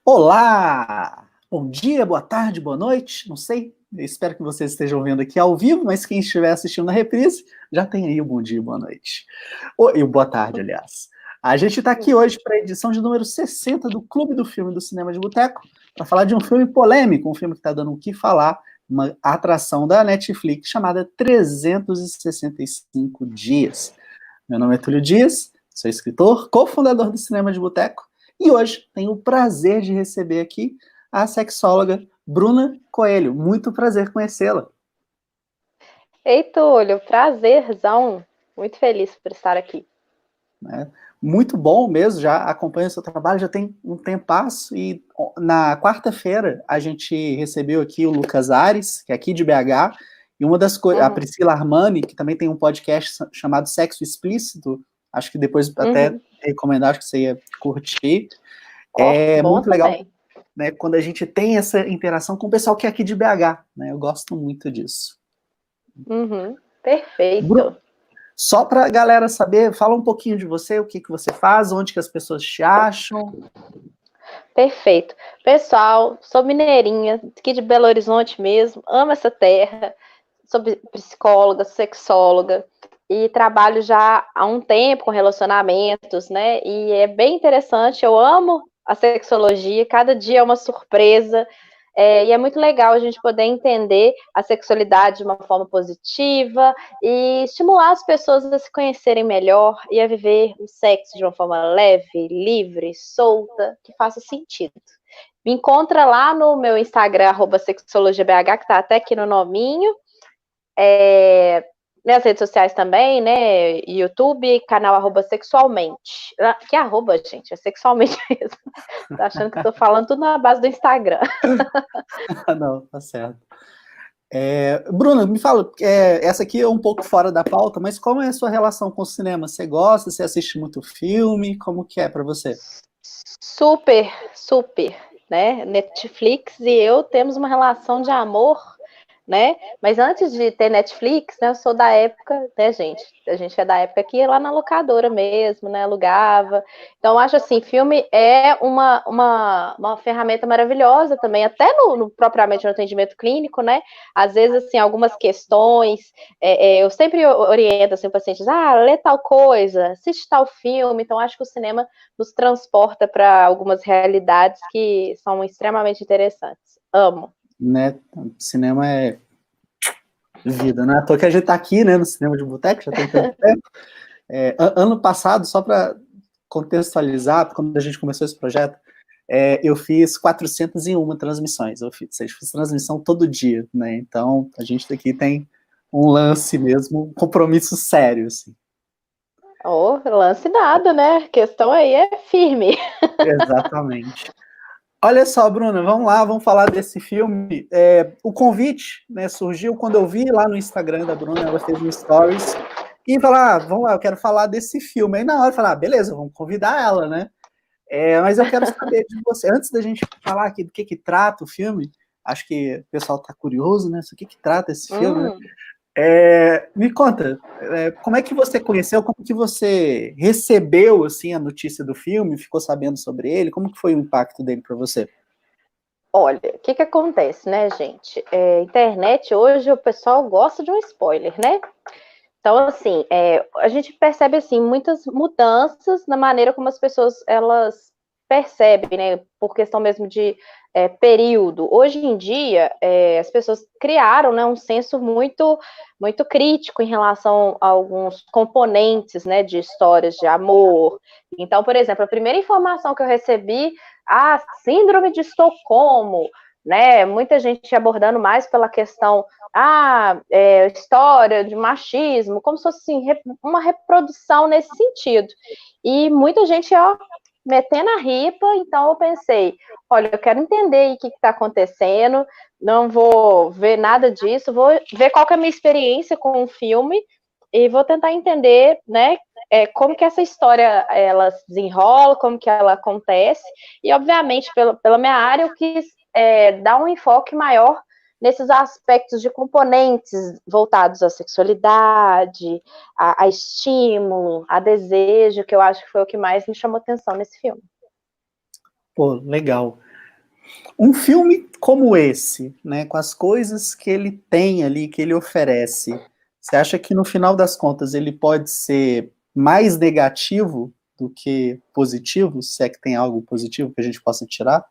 Olá! Bom dia, boa tarde, boa noite, não sei. Eu espero que vocês estejam vendo aqui ao vivo, mas quem estiver assistindo na reprise, já tem aí o bom dia, boa noite. E o boa tarde, aliás. A gente está aqui hoje para a edição de número 60 do Clube do Filme do Cinema de Boteco, para falar de um filme polêmico, um filme que está dando o que falar, uma atração da Netflix chamada 365 Dias. Meu nome é Túlio Dias, sou escritor, cofundador do Cinema de Boteco, e hoje tenho o prazer de receber aqui a sexóloga Bruna Coelho. Muito prazer conhecê-la. Ei, Túlio, prazerzão. Muito feliz por estar aqui. Muito bom mesmo, já acompanho o seu trabalho, já tem um tempasso, e na quarta-feira a gente recebeu aqui o Lucas Ares, que é aqui de BH, e uma das coisas, a Priscila Armani, que também tem um podcast chamado Sexo Explícito, acho que depois até recomendar, acho que você ia curtir. É bom muito legal, também. né, quando a gente tem essa interação com o pessoal que é aqui de BH, né, eu gosto muito disso. Perfeito. Só para a galera saber, fala um pouquinho de você, o que você faz, onde que as pessoas te acham. Perfeito. Pessoal, sou mineirinha, aqui de Belo Horizonte mesmo, amo essa terra, sou psicóloga, sexóloga, e trabalho já há um tempo com relacionamentos, né? E é bem interessante, eu amo a sexologia, cada dia é uma surpresa. E é muito legal a gente poder entender a sexualidade de uma forma positiva e estimular as pessoas a se conhecerem melhor e a viver o sexo de uma forma leve, livre, solta, que faça sentido. Me encontra lá no meu Instagram, @sexologiabh, que está até aqui no nominho. Minhas redes sociais também, né? YouTube, canal @sexualmente. Que arroba, gente? É sexualmente mesmo. Tô achando que tô falando tudo na base do Instagram. Não, tá certo. Bruna, me fala, essa aqui é um pouco fora da pauta, mas como é a sua relação com o cinema? Você gosta? Você assiste muito filme? Como que é para você? Super, super, né? Netflix e eu temos uma relação de amor, né? Mas antes de ter Netflix, né, eu sou da época, né, gente? A gente é da época que ia lá na locadora mesmo, né? Alugava. Então, eu acho assim, filme é uma ferramenta maravilhosa também, até propriamente no atendimento clínico, né? Às vezes, assim, algumas questões, eu sempre oriento assim, pacientes, lê tal coisa, assiste tal filme. Então, acho que o cinema nos transporta para algumas realidades que são extremamente interessantes. Amo. Né? Cinema é vida, né? À toa que a gente tá aqui, né, no Cinema de Boteco, já tem tanto tempo. Ano passado, só para contextualizar, quando a gente começou esse projeto, eu fiz 401 transmissões. Eu fiz transmissão todo dia, né? Então, a gente aqui tem um lance mesmo, um compromisso sério, assim. Lance nada, né? A questão aí é firme. Exatamente. Olha só, Bruna, vamos lá, vamos falar desse filme. O convite, né, surgiu quando eu vi lá no Instagram da Bruna, ela fez um stories, e falar, vamos lá, eu quero falar desse filme. Aí na hora eu falei, beleza, vamos convidar ela, né? Mas eu quero saber de você, antes da gente falar aqui do que trata o filme, acho que o pessoal está curioso, né? O que trata esse filme, né? Me conta, como é que você conheceu, como que você recebeu, assim, a notícia do filme, ficou sabendo sobre ele, como que foi o impacto dele para você? Olha, o que acontece, né, gente? Internet hoje o pessoal gosta de um spoiler, né? Então, assim, a gente percebe, assim, muitas mudanças na maneira como as pessoas, elas percebem, né, por questão mesmo de período. Hoje em dia, as pessoas criaram, né, um senso muito, muito crítico em relação a alguns componentes, né, de histórias de amor. Então, por exemplo, a primeira informação que eu recebi, a síndrome de Estocolmo, né, muita gente abordando mais pela questão história de machismo, como se fosse assim, uma reprodução nesse sentido. E muita gente, metendo a ripa. Então eu pensei, olha, eu quero entender o que está acontecendo, não vou ver nada disso, vou ver qual que é a minha experiência com o filme e vou tentar entender, né, como que essa história ela se desenrola, como que ela acontece. E obviamente pela minha área eu quis dar um enfoque maior nesses aspectos de componentes voltados à sexualidade, a estímulo, a desejo, que eu acho que foi o que mais me chamou atenção nesse filme. Pô, legal. Um filme como esse, né, com as coisas que ele tem ali, que ele oferece, você acha que no final das contas ele pode ser mais negativo do que positivo? Se é que tem algo positivo que a gente possa tirar?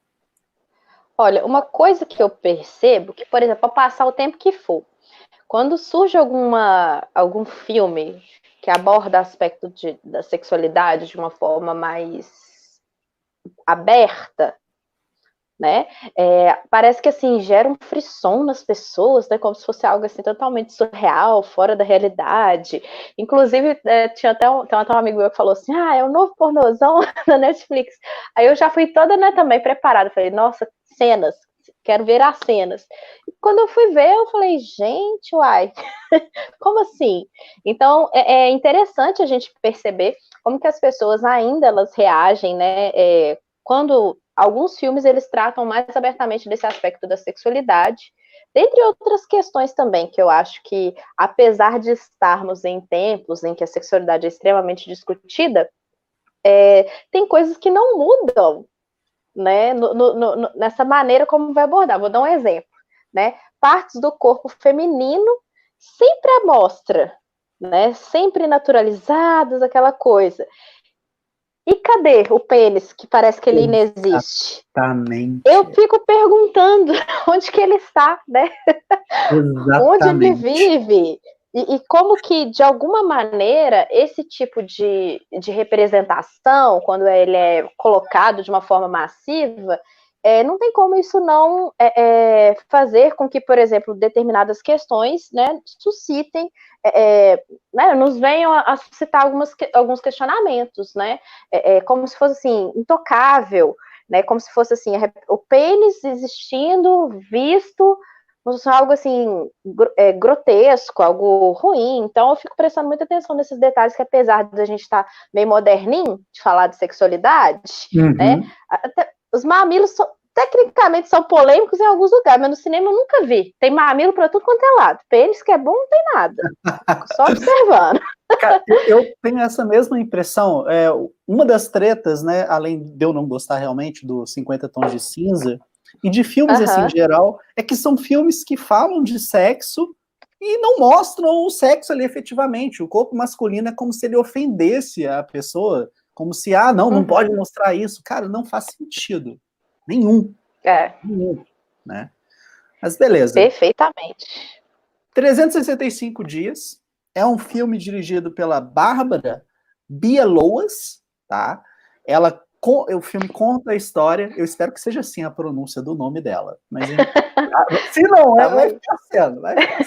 Olha, uma coisa que eu percebo, que, por exemplo, ao passar o tempo que for, quando surge algum filme que aborda aspecto da sexualidade de uma forma mais aberta, né? Parece que assim gera um frisson nas pessoas, né? Como se fosse algo assim totalmente surreal, fora da realidade. Inclusive, tem até um amigo meu que falou assim: ah, é o novo pornozão da Netflix. Aí eu já fui toda, né, também preparada. Falei, nossa, cenas, quero ver as cenas. E quando eu fui ver, eu falei, gente, uai, como assim? Então é interessante a gente perceber como que as pessoas ainda elas reagem, né? Quando alguns filmes eles tratam mais abertamente desse aspecto da sexualidade, dentre outras questões também, que eu acho que, apesar de estarmos em tempos em que a sexualidade é extremamente discutida, tem coisas que não mudam, né, nessa maneira como vai abordar. Vou dar um exemplo, né? Partes do corpo feminino sempre à mostra, né? Sempre naturalizadas, aquela coisa. E cadê o pênis, que parece que ele inexiste? Exatamente. Eu fico perguntando onde que ele está, né? Onde ele Exatamente. vive. E como que, de alguma maneira, esse tipo de representação, quando ele é colocado de uma forma massiva, não tem como isso não fazer com que, por exemplo, determinadas questões, né, suscitem, né, nos venham a suscitar alguns questionamentos, né, como se fosse assim, intocável, né, como se fosse assim, o pênis existindo, visto, algo assim, grotesco, algo ruim. Então eu fico prestando muita atenção nesses detalhes, que apesar de a gente estar meio moderninho de falar de sexualidade, né, até, os mamilos tecnicamente são polêmicos em alguns lugares, mas no cinema eu nunca vi. Tem mamilo para tudo quanto é lado. Pênis que é bom, não tem nada. Fico só observando. Cara, eu tenho essa mesma impressão. Uma das tretas, né, além de eu não gostar realmente do 50 Tons de Cinza, e de filmes assim em geral, é que são filmes que falam de sexo e não mostram o sexo ali efetivamente. O corpo masculino é como se ele ofendesse a pessoa, como se, não pode mostrar isso. Cara, não faz sentido. Nenhum. Nenhum, né? Mas beleza. Perfeitamente. 365 Dias é um filme dirigido pela Bárbara Bialowas, tá? O filme conta a história, eu espero que seja assim a pronúncia do nome dela, mas se não vai ficar sendo, vai ficar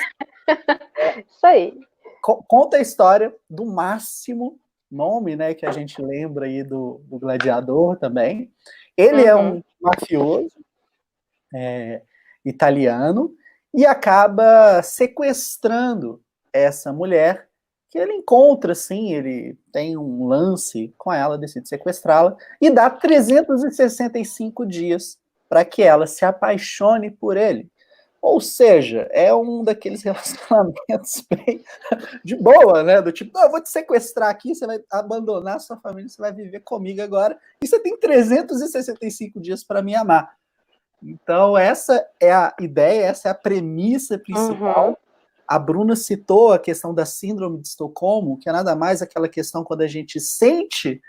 sendo. Isso aí. Conta a história do Máximo, nome, né, que a gente lembra aí do Gladiador também. Ele é um mafioso italiano e acaba sequestrando essa mulher, que ele encontra, assim, ele tem um lance com ela, decide sequestrá-la, e dá 365 dias para que ela se apaixone por ele. Ou seja, é um daqueles relacionamentos bem de boa, né? Do tipo, eu vou te sequestrar aqui, você vai abandonar a sua família, você vai viver comigo agora, e você tem 365 dias para me amar. Então, essa é a ideia, essa é a premissa principal. A Bruna citou a questão da síndrome de Estocolmo, que é nada mais aquela questão quando a gente sente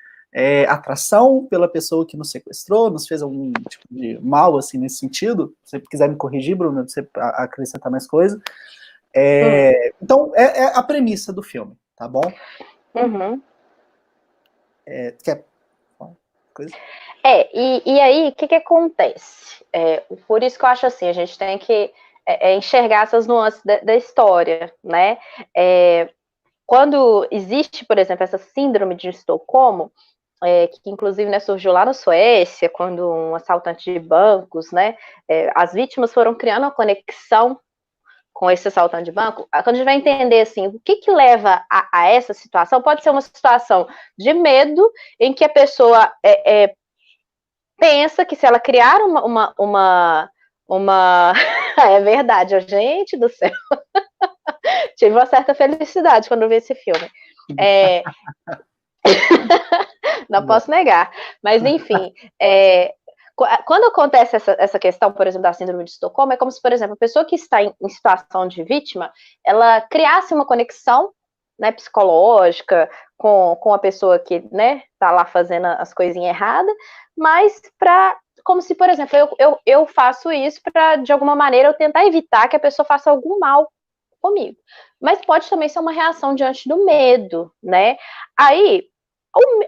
atração pela pessoa que nos sequestrou, nos fez algum tipo de mal, assim, nesse sentido. Se você quiser me corrigir, Bruna, você acrescentar mais coisa. Então, é a premissa do filme, tá bom? Quer coisa? E aí, o que acontece? Por isso que eu acho assim, a gente tem que enxergar essas nuances da história, né? Quando existe, por exemplo, essa síndrome de Estocolmo, que inclusive, né, surgiu lá na Suécia, quando um assaltante de bancos, né, as vítimas foram criando uma conexão com esse assaltante de banco. Quando a gente vai entender assim, o que leva a essa situação, pode ser uma situação de medo, em que a pessoa pensa que se ela criar uma é verdade, gente do céu. Tive uma certa felicidade quando vi esse filme. Não posso negar. Mas, enfim, Quando acontece essa questão, por exemplo, da síndrome de Estocolmo, é como se, por exemplo, a pessoa que está em situação de vítima, ela criasse uma conexão, né, psicológica com a pessoa que, né, tá lá fazendo as coisinhas erradas, mas como se, por exemplo, eu faço isso para, de alguma maneira, eu tentar evitar que a pessoa faça algum mal comigo. Mas pode também ser uma reação diante do medo, né? Aí,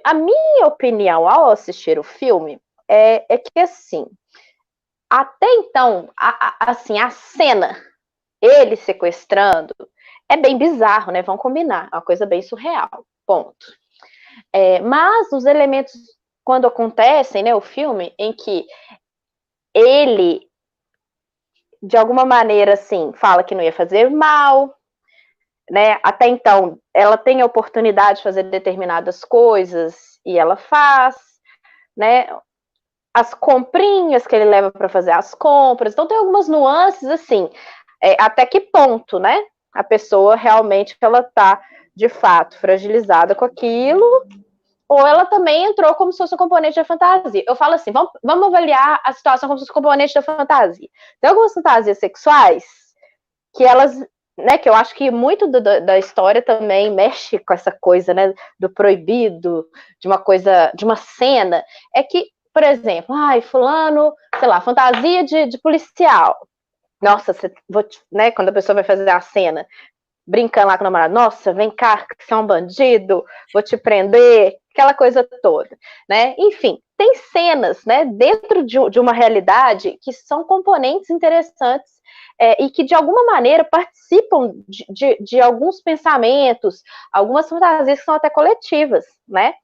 a minha opinião ao assistir o filme é que, assim, até então, assim, a cena, ele sequestrando, é bem bizarro, né? Vamos combinar, é uma coisa bem surreal, ponto. Mas os elementos, quando acontecem, né, o filme, em que ele, de alguma maneira, assim, fala que não ia fazer mal, né? Até então, ela tem a oportunidade de fazer determinadas coisas e ela faz, né? As comprinhas que ele leva para fazer as compras. Então, tem algumas nuances, assim, até que ponto, né? A pessoa realmente ela tá, de fato, fragilizada com aquilo, ou ela também entrou como se fosse um componente da fantasia. Eu falo assim, vamos avaliar a situação como se fosse um componente da fantasia. Tem algumas fantasias sexuais que elas, né, que eu acho que muito da história também mexe com essa coisa, né, do proibido, de uma coisa, de uma cena, é que, por exemplo, fulano, sei lá, fantasia de policial. Nossa, né, quando a pessoa vai fazer a cena, brincando lá com o namorado, nossa, vem cá, que você é um bandido, vou te prender, aquela coisa toda, né? Enfim, tem cenas, né, dentro de uma realidade que são componentes interessantes e que, de alguma maneira, participam de alguns pensamentos, algumas fantasias que são até coletivas, né?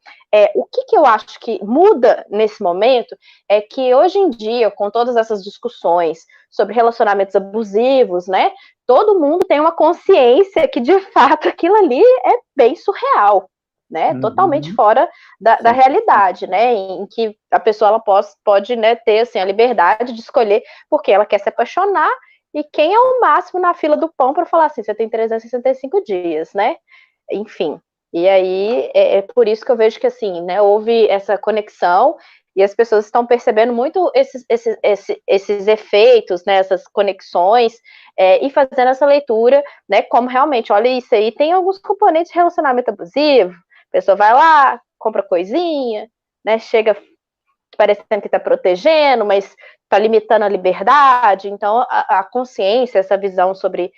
O que eu acho que muda nesse momento é que, hoje em dia, com todas essas discussões sobre relacionamentos abusivos, né, todo mundo tem uma consciência que, de fato, aquilo ali é bem surreal, né? Totalmente fora da realidade, né? Em que a pessoa ela pode, né, ter assim, a liberdade de escolher porque ela quer se apaixonar e quem é o máximo na fila do pão para falar assim, você tem 365 dias, né? Enfim. E aí é por isso que eu vejo que assim, né, houve essa conexão e as pessoas estão percebendo muito esses efeitos, né, essas conexões, e fazendo essa leitura, né, como realmente, olha, isso aí tem alguns componentes de relacionamento abusivo, a pessoa vai lá, compra coisinha, né, chega parecendo que está protegendo, mas está limitando a liberdade, então a consciência, essa visão sobre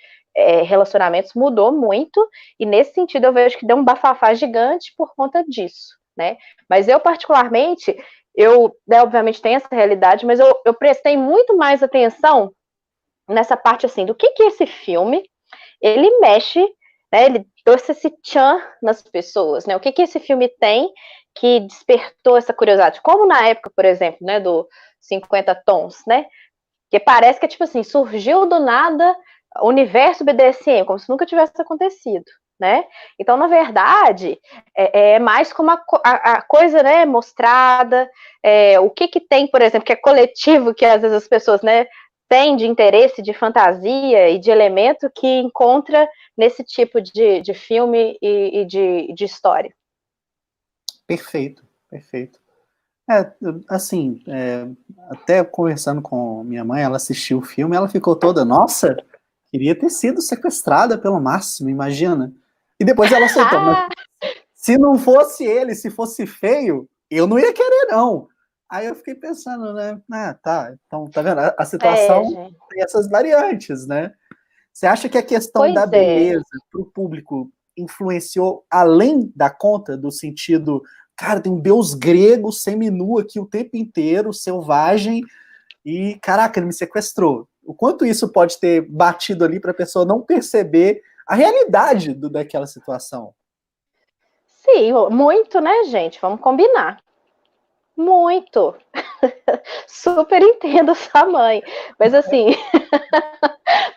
relacionamentos mudou muito, e nesse sentido eu vejo que deu um bafafá gigante por conta disso, né, mas eu particularmente, né, obviamente tem essa realidade, mas eu prestei muito mais atenção nessa parte, assim, do que esse filme, ele mexe, né, ele trouxe esse tchan nas pessoas, né, o que esse filme tem que despertou essa curiosidade, como na época, por exemplo, né, do 50 Tons, né, que parece que, tipo assim, surgiu do nada o universo BDSM, como se nunca tivesse acontecido, né? Então, na verdade, é mais como a coisa, né, mostrada, o que tem, por exemplo, que é coletivo, que às vezes as pessoas, né, têm de interesse, de fantasia e de elemento que encontra nesse tipo de filme e de história. Perfeito, perfeito. Assim, até conversando com minha mãe, ela assistiu o filme, ela ficou toda, nossa, queria ter sido sequestrada pelo Máximo, imagina. E depois ela aceitou, mas se não fosse ele, se fosse feio, eu não ia querer, não. Aí eu fiquei pensando, né, tá, então, tá vendo? A situação tem essas variantes, né? Você acha que a questão da beleza para o público influenciou além da conta, do sentido, cara, tem um deus grego seminu aqui o tempo inteiro, selvagem, e, caraca, ele me sequestrou. O quanto isso pode ter batido ali para a pessoa não perceber a realidade daquela situação? Sim, muito, né, gente? Vamos combinar. Muito. Super entendo sua mãe. Mas assim,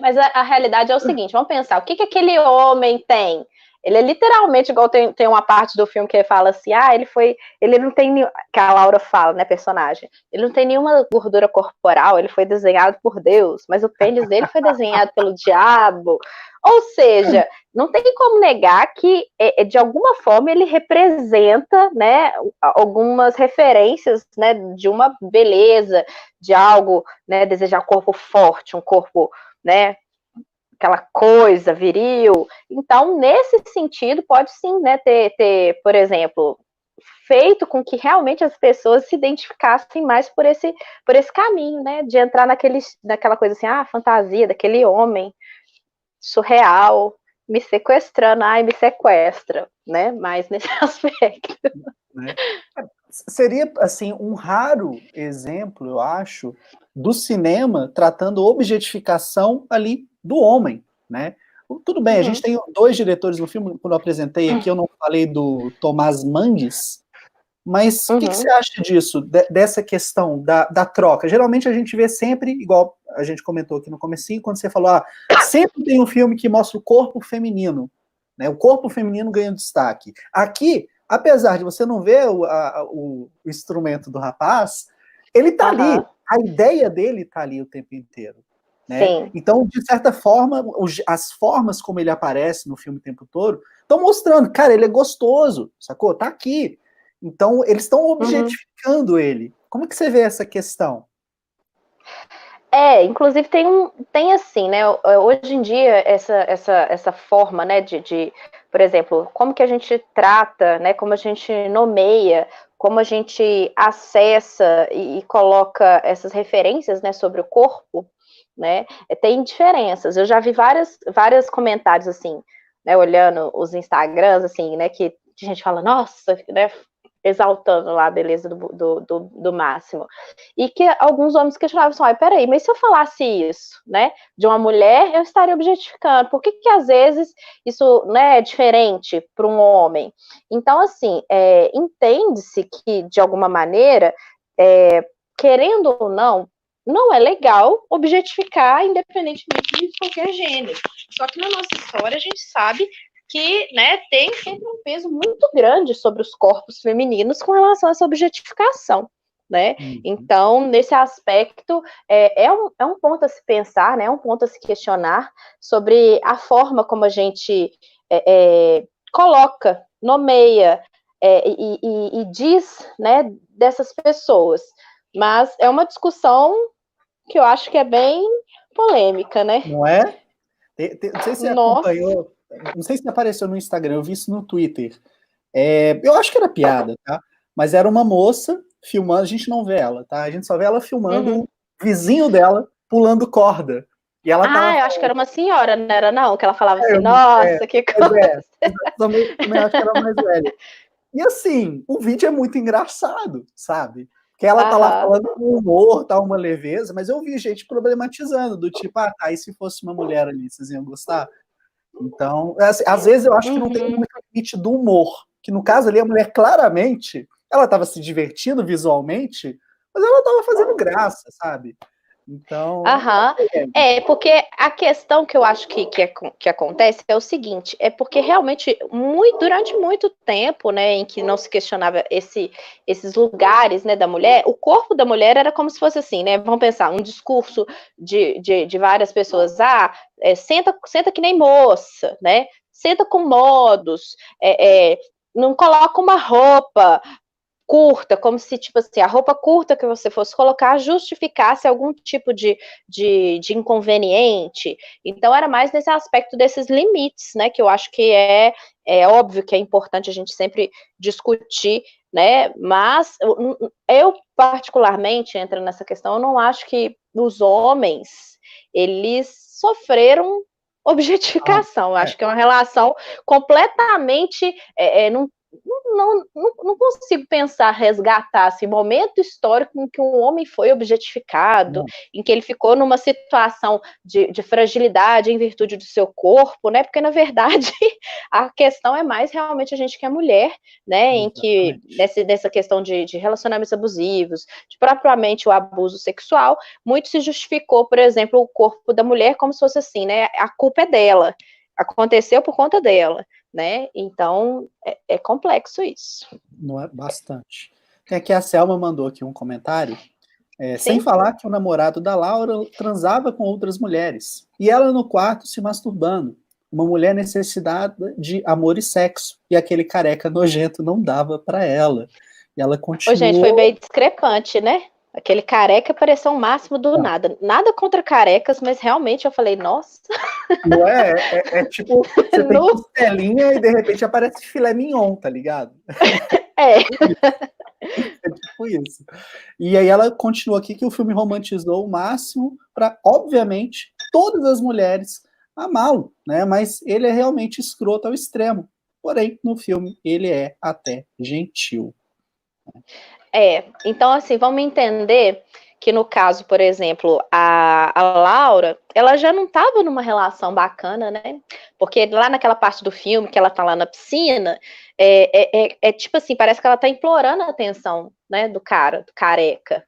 mas a realidade é o seguinte, vamos pensar, o que aquele homem tem? Ele é literalmente igual tem uma parte do filme que ele fala assim, ele não tem, que a Laura fala, né, personagem, ele não tem nenhuma gordura corporal, ele foi desenhado por Deus, mas o pênis dele foi desenhado pelo diabo. Ou seja, não tem como negar que, de alguma forma, ele representa, né, algumas referências, né, de uma beleza, de algo, né, desejar um corpo forte, um corpo, né, aquela coisa viril. Então, nesse sentido, pode sim, né, ter, por exemplo, feito com que realmente as pessoas se identificassem mais por esse caminho, né, de entrar naquela coisa assim, fantasia daquele homem surreal, me sequestrando, me sequestra, né? Mais nesse aspecto. Né? Seria, assim, um raro exemplo, eu acho, do cinema tratando objetificação ali do homem, né? Tudo bem, a gente tem 2 diretores no filme, quando eu apresentei aqui, eu não falei do Tomás Mangues, mas o que você acha disso, dessa questão da troca? Geralmente a gente vê sempre, igual a gente comentou aqui no comecinho, quando você falou, sempre tem um filme que mostra o corpo feminino, né? O corpo feminino ganha destaque. Aqui, apesar de você não ver o instrumento do rapaz, ele tá ali, a ideia dele tá ali o tempo inteiro. Né? Então, de certa forma, as formas como ele aparece no filme o tempo todo estão mostrando, cara, ele é gostoso, sacou? Tá aqui. Então, eles estão objetificando ele. Como que você vê essa questão? Inclusive tem assim, né? Hoje em dia, essa forma, né, por exemplo, como que a gente trata, né? Como a gente nomeia, como a gente acessa e coloca essas referências, né, sobre o corpo, né? Tem diferenças. Eu já vi vários comentários assim, né? Olhando os Instagrams, assim, né? Que a gente fala, nossa, né? Exaltando lá a beleza do Máximo. E que alguns homens questionavam assim, peraí, mas se eu falasse isso, né, de uma mulher, eu estaria objetificando. Por que às vezes isso, né, é diferente para um homem? Então, assim, entende-se que, de alguma maneira, querendo ou não é legal objetificar independentemente de qualquer gênero. Só que na nossa história a gente sabe que, né, tem sempre um peso muito grande sobre os corpos femininos com relação a essa objetificação, né? Então, nesse aspecto, é um ponto a se pensar, né? É um ponto a se questionar sobre a forma como a gente coloca, nomeia e diz, né, dessas pessoas. Mas é uma discussão que eu acho que é bem polêmica, né? Não é? Não sei se você acompanhou, não sei se apareceu no Instagram, eu vi isso no Twitter. Eu acho que era piada, tá? Mas era uma moça filmando, a gente não vê ela, tá? A gente só vê ela filmando o vizinho dela pulando corda. E ela tava eu acho que era uma senhora, não era não? Que ela falava assim, nossa, que coisa. Também acho que era mais velha. E assim, o vídeo é muito engraçado, sabe? Que ela tá lá falando com humor, tá uma leveza, mas eu vi gente problematizando, do tipo, e se fosse uma mulher ali, vocês iam gostar? Então, assim, às vezes eu acho que não tem muito limite do humor, que no caso ali a mulher claramente, ela estava se divertindo visualmente, mas ela estava fazendo graça, sabe? Então... porque a questão que eu acho que acontece é o seguinte, é porque realmente, durante muito tempo, né, em que não se questionava esses lugares, né, da mulher, o corpo da mulher era como se fosse assim, né, vamos pensar, um discurso de várias pessoas, senta que nem moça, né, senta com modos, não coloca uma roupa curta, como se, tipo assim, a roupa curta que você fosse colocar justificasse algum tipo de inconveniente. Então, era mais nesse aspecto desses limites, né, que eu acho que é óbvio que é importante a gente sempre discutir, né, mas eu particularmente, entrando nessa questão, eu não acho que os homens, eles sofreram objetificação, acho que é uma relação completamente, não consigo pensar, resgatar esse momento histórico em que um homem foi objetificado, em que ele ficou numa situação de fragilidade em virtude do seu corpo, né? Porque, na verdade, a questão é mais realmente a gente que é mulher, né? Em que, nessa questão de relacionamentos abusivos, de propriamente o abuso sexual, muito se justificou, por exemplo, o corpo da mulher como se fosse assim, né? A culpa é dela. Aconteceu por conta dela. né? Então, é complexo isso. Não é bastante. Tem aqui a Selma mandou aqui um comentário. Sem Sim? falar que o namorado da Laura transava com outras mulheres. E ela no quarto se masturbando. Uma mulher necessitada de amor e sexo. E aquele careca nojento não dava para ela. E ela Ô, gente, foi continuou. meio discrepante, né? Aquele careca pareceu um máximo do Não, nada. Nada contra carecas, mas realmente eu falei, nossa, não é? É tipo, você tem no... costelinha e de repente aparece filé mignon, tá ligado? É, É tipo isso. E aí ela continua aqui que o filme romantizou o máximo para, obviamente, todas as mulheres amá-lo, né? Mas ele é realmente escroto ao extremo. Porém, no filme, ele é até gentil. então assim, vamos entender que no caso, por exemplo, a Laura, ela já não estava numa relação bacana, né? Porque lá naquela parte do filme, que ela tá lá na piscina, tipo assim, parece que ela tá implorando a atenção, né, do cara, do careca.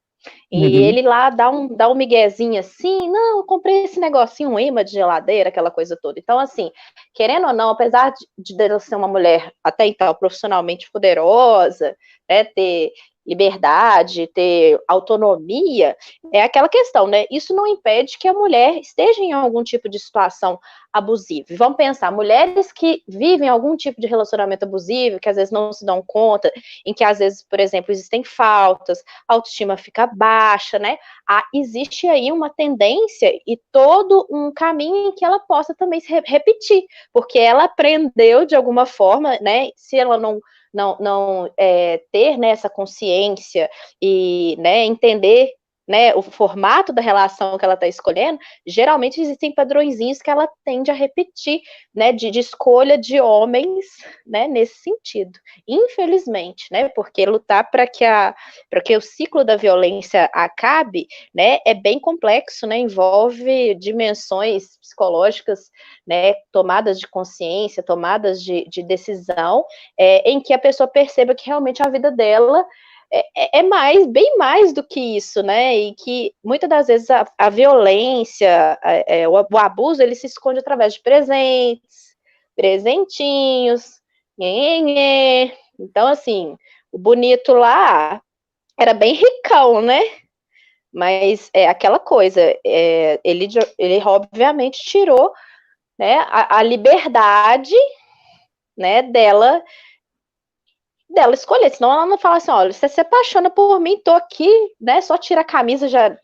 E Uhum. ele lá dá um miguezinho assim, não, eu comprei esse negocinho, um imã de geladeira, aquela coisa toda. Então, assim, querendo ou não, apesar de ela ser uma mulher até então profissionalmente poderosa, né, ter liberdade, ter autonomia, é aquela questão, né? Isso não impede que a mulher esteja em algum tipo de situação abusiva. E vamos pensar, mulheres que vivem algum tipo de relacionamento abusivo, que às vezes não se dão conta, em que às vezes, por exemplo, existem faltas, a autoestima fica baixa, né? Existe aí uma tendência e todo um caminho em que ela possa também se repetir, porque ela aprendeu de alguma forma, né? Se ela não ter, né, essa consciência e, né, entender, né, o formato da relação que ela está escolhendo, geralmente existem padrõezinhos que ela tende a repetir, né, de escolha de homens, né, nesse sentido. Infelizmente, né, porque lutar para que o ciclo da violência acabe, né, é bem complexo, né, envolve dimensões psicológicas, né, tomadas de consciência, tomadas de decisão, em que a pessoa perceba que realmente a vida dela mais, bem mais do que isso, né? E que muitas das vezes a violência, o abuso, ele se esconde através de presentes, presentinhos, nhenhenhê. Então, assim, o bonito lá era bem ricão, né? Mas é aquela coisa, ele obviamente tirou, né, a liberdade, né, dela escolher, senão ela não fala assim, olha, você se apaixona por mim, tô aqui, né, só tira a camisa já,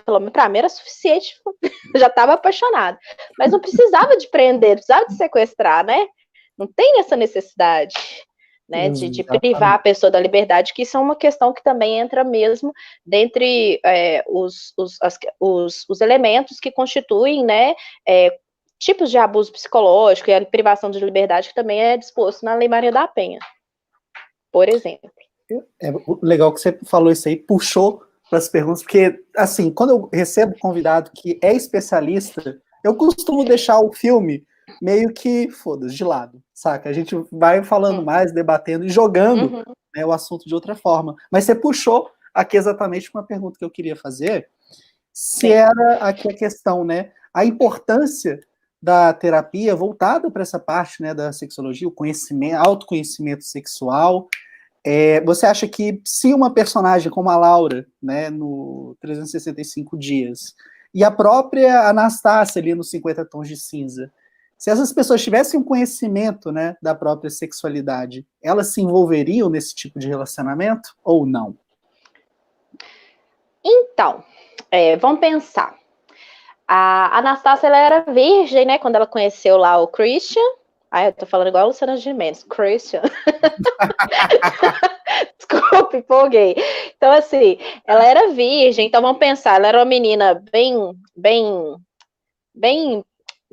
pelo menos pra mim era suficiente, já estava apaixonada, mas não precisava de prender, não precisava de sequestrar, né, não tem essa necessidade, né, de privar a Exatamente. pessoa da liberdade, que isso é uma questão que também entra mesmo dentre os elementos que constituem, né, tipos de abuso psicológico e a privação de liberdade que também é disposto na Lei Maria da Penha, por exemplo. É legal que você falou isso aí, puxou para as perguntas, porque, assim, quando eu recebo convidado que é especialista, eu costumo deixar o filme meio que, foda-se, de lado, saca? A gente vai falando mais, debatendo e jogando, Uhum. né, o assunto de outra forma. Mas você puxou aqui exatamente uma pergunta que eu queria fazer, se Sim. era aqui a questão, né, a importância da terapia voltada para essa parte, né, da sexologia, o conhecimento, autoconhecimento sexual. Você acha que se uma personagem como a Laura, né, no 365 dias, e a própria Anastácia ali nos 50 tons de cinza, se essas pessoas tivessem um conhecimento, né, da própria sexualidade, elas se envolveriam nesse tipo de relacionamento ou não? Então, vamos pensar. A Anastácia, ela era virgem, né, quando ela conheceu lá o Christian. Ai, eu tô falando igual a Luciana Gimenez, Christian. Desculpa, empolguei. Então, assim, ela era virgem, então vamos pensar, ela era uma menina bem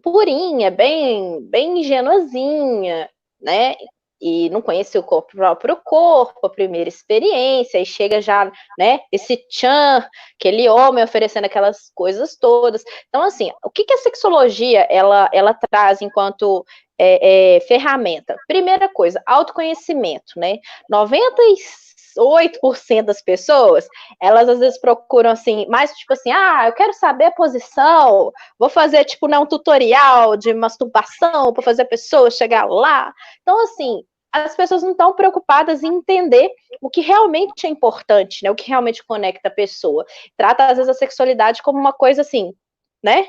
purinha, bem ingenuazinha, né? E não conhecia o próprio corpo, a primeira experiência, e chega já, né, esse tchan, aquele homem oferecendo aquelas coisas todas. Então, assim, o que a sexologia, ela traz enquanto ferramenta? Primeira coisa, autoconhecimento, né? 8% das pessoas, elas às vezes procuram assim, mais tipo assim, eu quero saber a posição, vou fazer tipo um tutorial de masturbação para fazer a pessoa chegar lá. Então, assim, as pessoas não estão preocupadas em entender o que realmente é importante, né? O que realmente conecta a pessoa. Trata, às vezes, a sexualidade como uma coisa assim, né?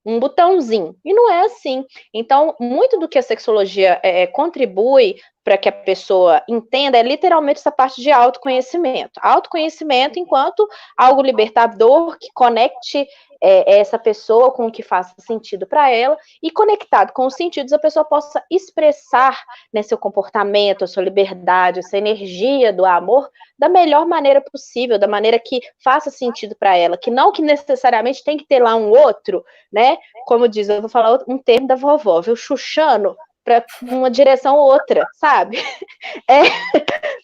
Um botãozinho. E não é assim. Então, muito do que a sexologia contribui para que a pessoa entenda é literalmente essa parte de autoconhecimento. Autoconhecimento enquanto algo libertador que conecte essa pessoa com o que faça sentido para ela e conectado com os sentidos a pessoa possa expressar, né, seu comportamento, a sua liberdade, essa energia do amor da melhor maneira possível, da maneira que faça sentido para ela, que não que necessariamente tem que ter lá um outro, né? Como diz, eu vou falar um termo da vovó, viu? Xuxando para uma direção ou outra, sabe?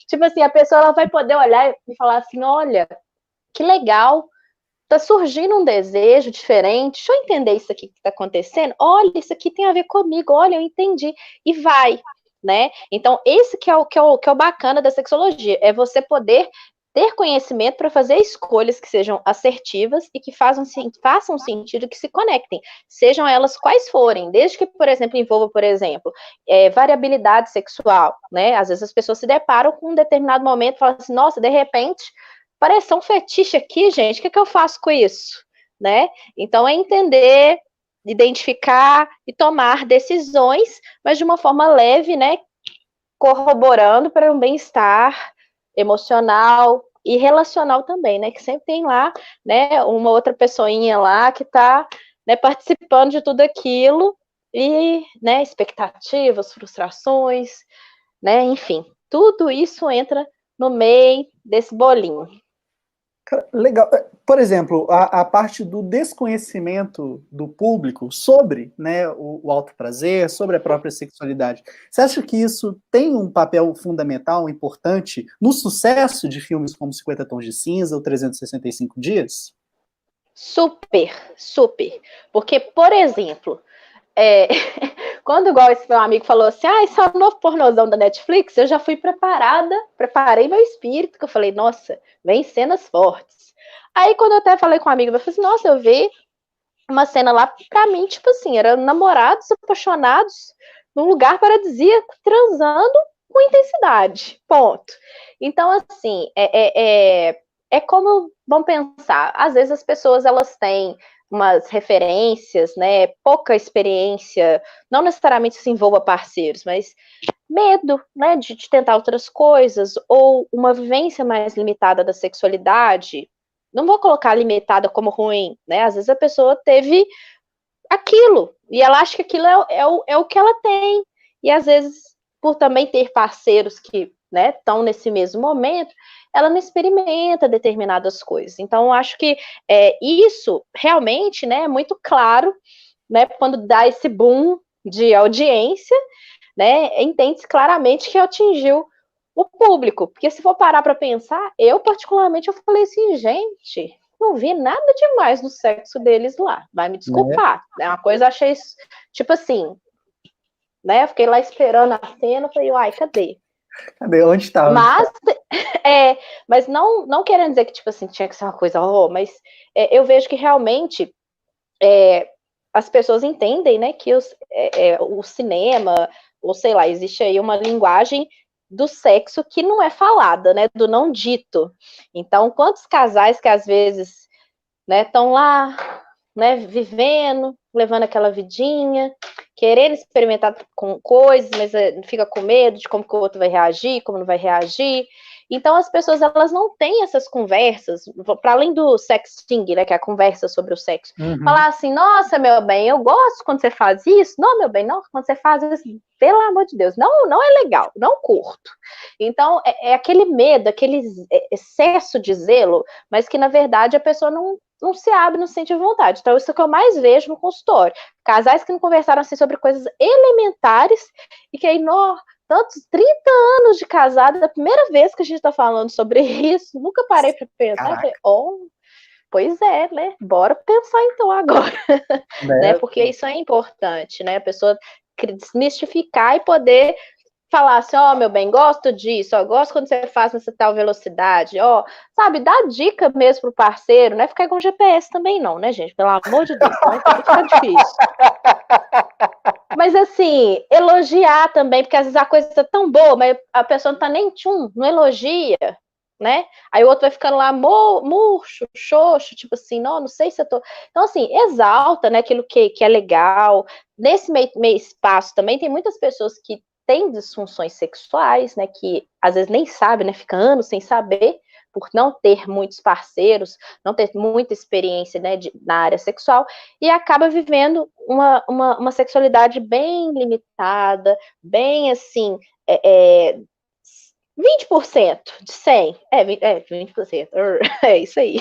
Tipo assim, a pessoa ela vai poder olhar e falar assim, olha, que legal, tá surgindo um desejo diferente, deixa eu entender isso aqui que tá acontecendo, olha, isso aqui tem a ver comigo, olha, eu entendi, e vai, né? Então, esse que é o bacana da sexologia, é você poder ter conhecimento para fazer escolhas que sejam assertivas e que façam sentido, que se conectem, sejam elas quais forem, desde que, por exemplo, envolva, por exemplo, variabilidade sexual, né? Às vezes as pessoas se deparam com um determinado momento e falam assim, nossa, de repente, parece um fetiche aqui, gente, o que eu faço com isso, né? Então, é entender, identificar e tomar decisões, mas de uma forma leve, né? Corroborando para um bem-estar emocional e relacional também, né? Que sempre tem lá, né, uma outra pessoinha lá que está, né, participando de tudo aquilo e, né, expectativas, frustrações, né, enfim, tudo isso entra no meio desse bolinho. Legal. Por exemplo, a parte do desconhecimento do público sobre, né, o autoprazer, sobre a própria sexualidade. Você acha que isso tem um papel fundamental, importante, no sucesso de filmes como 50 Tons de Cinza ou 365 Dias? Super, super. Porque, por exemplo, quando igual esse meu amigo falou assim, esse é o novo pornozão da Netflix, eu já fui preparei meu espírito, que eu falei, nossa, vem cenas fortes. Aí quando eu até falei com um amigo, eu falei assim, nossa, eu vi uma cena lá, pra mim, tipo assim, eram namorados apaixonados num lugar paradisíaco, transando com intensidade, ponto. Então, assim, é como, vamos pensar, às vezes as pessoas, elas têm umas referências, né, pouca experiência, não necessariamente se envolva parceiros, mas medo, né, de tentar outras coisas, ou uma vivência mais limitada da sexualidade, não vou colocar limitada como ruim, né, às vezes a pessoa teve aquilo, e ela acha que aquilo é o que ela tem, e às vezes, por também ter parceiros que, né, estão nesse mesmo momento, ela não experimenta determinadas coisas, então eu acho que isso realmente, né, é muito claro, né, quando dá esse boom de audiência, né, entende-se claramente que atingiu o público, porque se for parar para pensar, eu particularmente, eu falei assim, gente, não vi nada demais no sexo deles lá, vai me desculpar, é uma coisa, achei, tipo assim, né, eu fiquei lá esperando a cena, falei, uai, cadê? Cadê? Onde está? Mas não querendo dizer que, tipo assim, tinha que ser uma coisa, mas eu vejo que realmente as pessoas entendem, né, que o cinema, ou sei lá, existe aí uma linguagem do sexo que não é falada, né, do não dito. Então, quantos casais que às vezes, né, estão lá, né, vivendo, levando aquela vidinha, querendo experimentar com coisas, mas fica com medo de como que o outro vai reagir, como não vai reagir. Então, as pessoas, elas não têm essas conversas, para além do sexting, né, que é a conversa sobre o sexo. Falar assim, nossa, meu bem, eu gosto quando você faz isso. Não, meu bem, não, quando você faz isso, pelo amor de Deus, não é legal, não curto. Então, é aquele medo, aquele excesso de zelo, mas que, na verdade, a pessoa não se abre, não se sente vontade. Então, isso é o que eu mais vejo no consultório. Casais que não conversaram assim sobre coisas elementares e que aí, tantos 30 anos de casado, é a primeira vez que a gente está falando sobre isso, nunca parei para pensar, falei, pois é, né? Bora pensar então agora, né? Porque isso é importante, né? A pessoa desmistificar e poder falar assim, ó, meu bem, gosto disso, ó, gosto quando você faz nessa tal velocidade, ó, sabe, dá dica mesmo pro parceiro, não é ficar com GPS também não, né, gente, pelo amor de Deus, senão também fica difícil. Mas assim, elogiar também, porque às vezes a coisa tá tão boa, mas a pessoa não tá nem não elogia, né? Aí o outro vai ficando lá murcho, xoxo, tipo assim, não sei se eu tô. Então, assim, exalta, né, aquilo que é legal. Nesse meio espaço também tem muitas pessoas que têm disfunções sexuais, né, que às vezes nem sabem, né, fica anos sem saber, por não ter muitos parceiros, não ter muita experiência, né, na área sexual, e acaba vivendo uma sexualidade bem limitada, bem assim, 20% de 100. 20%. É isso aí.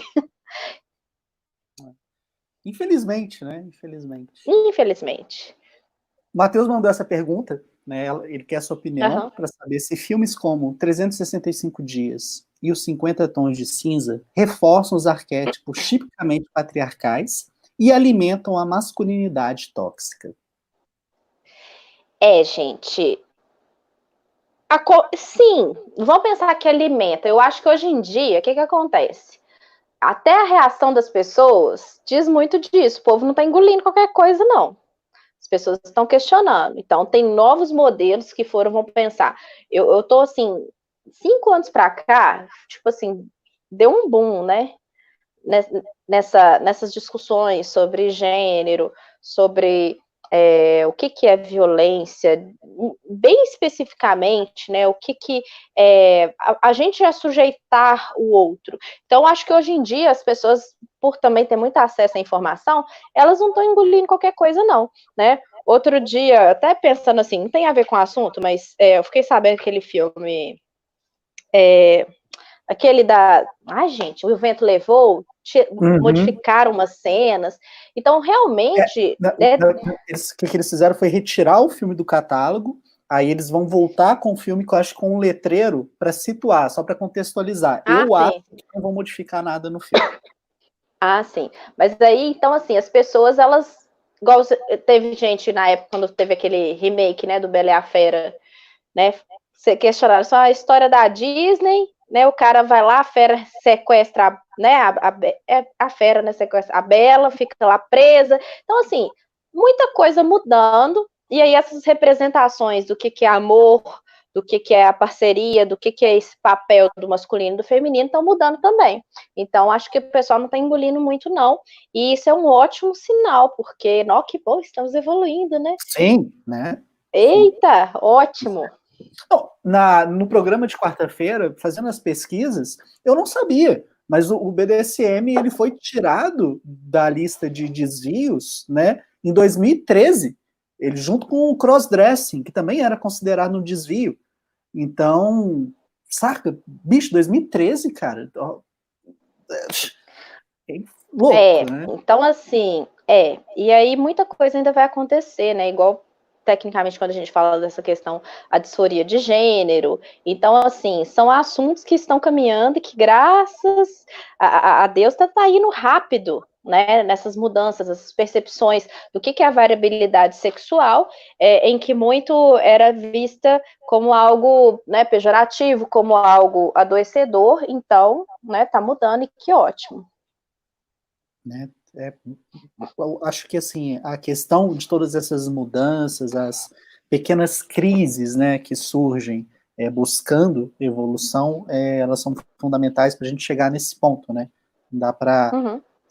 Infelizmente, né? Infelizmente. Infelizmente. O Matheus mandou essa pergunta, né? Ele quer a sua opinião para saber se filmes como 365 Dias e os 50 Tons de Cinza reforçam os arquétipos tipicamente patriarcais e alimentam a masculinidade tóxica. Gente, sim, vamos pensar que alimenta. Eu acho que hoje em dia, o que acontece? Até a reação das pessoas diz muito disso. O povo não está engolindo qualquer coisa, não. As pessoas estão questionando. Então, tem novos modelos que vamos pensar. Eu tô, assim, 5 anos para cá, tipo assim, deu um boom, né? Nessas discussões sobre gênero, sobre o que é violência, bem especificamente, né, o que é a gente é sujeitar o outro. Então, acho que hoje em dia as pessoas, por também ter muito acesso à informação, elas não estão engolindo qualquer coisa, não, né? Outro dia, até pensando assim, não tem a ver com o assunto, mas eu fiquei sabendo aquele filme, aquele da... Ai, gente, O Vento Levou, modificaram umas cenas. Então, realmente... O que eles fizeram foi retirar o filme do catálogo, aí eles vão voltar com o filme, que eu acho, com um letreiro para situar, só para contextualizar. Eu acho que não vão modificar nada no filme. Sim. Mas aí, então, assim, as pessoas, elas... Igual teve gente na época, quando teve aquele remake, né, do Bela e a Fera, né, questionaram só a história da Disney, né, o cara vai lá, a fera sequestra, né, a fera, né, sequestra a Bela, fica lá presa. Então, assim, muita coisa mudando, e aí essas representações do que é amor, do que é a parceria, do que é esse papel do masculino e do feminino estão mudando também. Então, acho que o pessoal não está engolindo muito, não. E isso é um ótimo sinal, porque, que bom, estamos evoluindo, né? Sim, né? Eita, ótimo. No programa de quarta-feira, fazendo as pesquisas, eu não sabia, mas o BDSM ele foi tirado da lista de desvios, né, em 2013, ele junto com o crossdressing, que também era considerado um desvio. Então, saca, bicho, 2013, cara, é louco, né? Então, assim, e aí muita coisa ainda vai acontecer, né, igual tecnicamente, quando a gente fala dessa questão, a disforia de gênero. Então, assim, são assuntos que estão caminhando e que, graças a Deus, está indo rápido, né, nessas mudanças, essas percepções do que é a variabilidade sexual, em que muito era vista como algo, né, pejorativo, como algo adoecedor. Então, né, tá mudando e que ótimo. Né? Eu acho que assim, a questão de todas essas mudanças, as pequenas crises, né, que surgem buscando evolução, elas são fundamentais para a gente chegar nesse ponto, né? Não dá para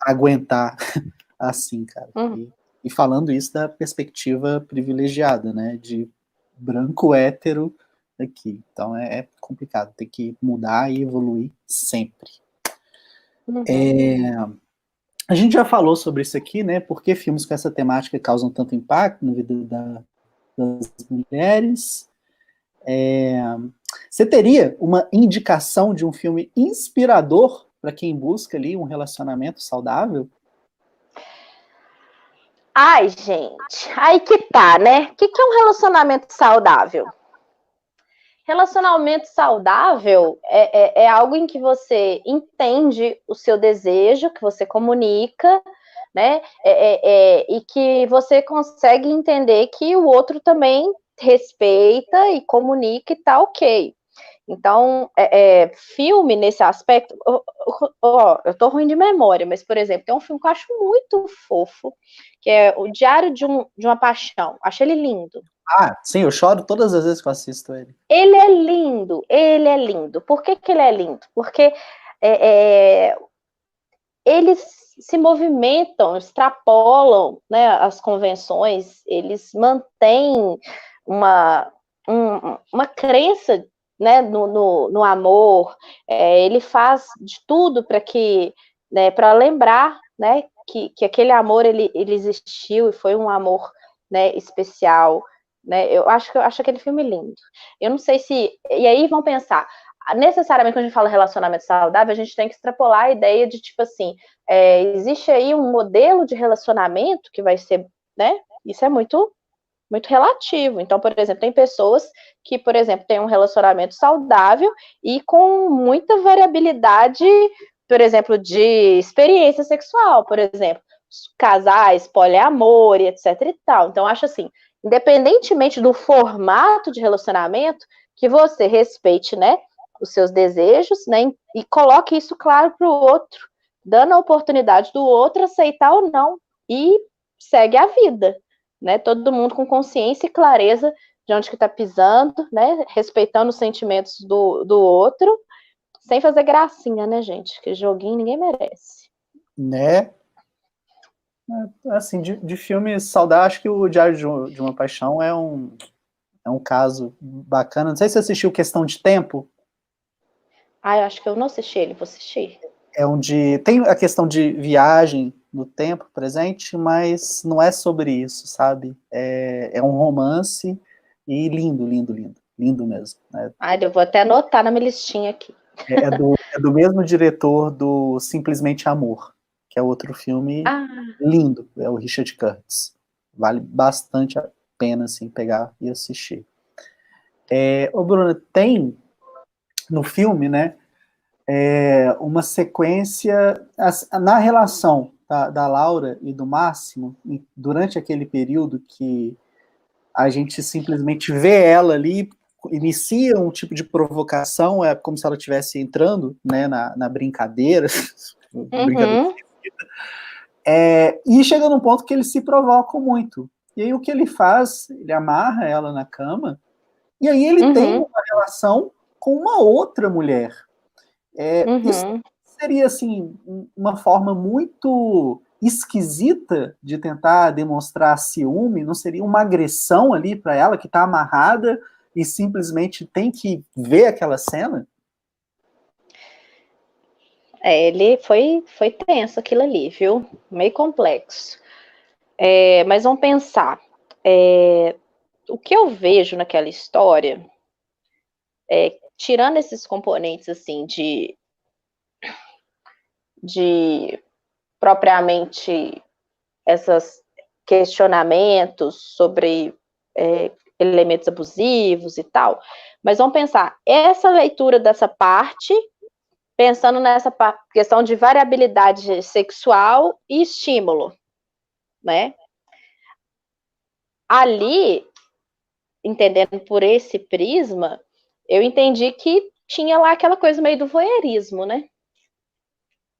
aguentar assim, cara. E falando isso da perspectiva privilegiada, né, de branco hétero aqui. Então é complicado, tem que mudar e evoluir sempre. A gente já falou sobre isso aqui, né? Por que filmes com essa temática causam tanto impacto na vida das mulheres? Você teria uma indicação de um filme inspirador para quem busca ali um relacionamento saudável? Ai, gente, aí que tá, né? O que é um relacionamento saudável? Relacionamento saudável é algo em que você entende o seu desejo, que você comunica, né? E que você consegue entender que o outro também respeita e comunica e tá ok. Então, filme nesse aspecto, eu tô ruim de memória, mas, por exemplo, tem um filme que eu acho muito fofo, que é O Diário de uma Paixão. Acho ele lindo. Ah, sim, eu choro todas as vezes que eu assisto ele. Ele é lindo, ele é lindo. Por que ele é lindo? Porque eles se movimentam, extrapolam, né, as convenções, eles mantêm uma crença, né, no amor, ele faz de tudo para que, né, para lembrar, né, que aquele amor ele existiu e foi um amor, né, especial, né? Eu acho aquele filme lindo. Eu não sei se, e aí vão pensar, necessariamente quando a gente fala relacionamento saudável, a gente tem que extrapolar a ideia de tipo assim, existe aí um modelo de relacionamento que vai ser, né? Isso é muito muito relativo. Então, por exemplo, tem pessoas que, por exemplo, têm um relacionamento saudável e com muita variabilidade, por exemplo, de experiência sexual, por exemplo, casais, poliamor, etc e tal. Então, acho assim, independentemente do formato de relacionamento, que você respeite, né, os seus desejos, né, e coloque isso claro para o outro, dando a oportunidade do outro aceitar ou não, e segue a vida, né? Todo mundo com consciência e clareza de onde que tá pisando, né? Respeitando os sentimentos do outro, sem fazer gracinha, né, gente? Que joguinho ninguém merece. Né? Assim, de filmes saudáveis, acho que o Diário de uma Paixão é um caso bacana. Não sei se você assistiu Questão de Tempo. Ah, eu acho que eu não assisti ele, vou assistir. É onde tem a questão de viagem no tempo presente, mas não é sobre isso, sabe? É um romance e lindo, lindo, lindo. Lindo mesmo. Né? Ah, eu vou até anotar na minha listinha aqui. É do mesmo diretor do Simplesmente Amor, que é outro filme Ah, lindo. É o Richard Curtis. Vale bastante a pena assim, pegar e assistir. Ô, Bruna, tem no filme, né? Uma sequência na relação da Laura e do Máximo, durante aquele período que a gente simplesmente vê ela ali, inicia um tipo de provocação, é como se ela estivesse entrando, né, na brincadeira, brincadeira, uhum, e chega num ponto que eles se provocam muito. E aí o que ele faz? Ele amarra ela na cama, e aí ele tem uhum, uma relação com uma outra mulher. Isso uhum. seria, assim, uma forma muito esquisita de tentar demonstrar ciúme? Não seria uma agressão ali para ela que está amarrada e simplesmente tem que ver aquela cena? Ele foi tenso aquilo ali, viu? Meio complexo. Mas vamos pensar. O que eu vejo naquela história, tirando esses componentes assim de propriamente esses questionamentos sobre elementos abusivos e tal, mas vamos pensar, essa leitura dessa parte, pensando nessa questão de variabilidade sexual e estímulo, né? Ali, entendendo por esse prisma, eu entendi que tinha lá aquela coisa meio do voyeurismo, né?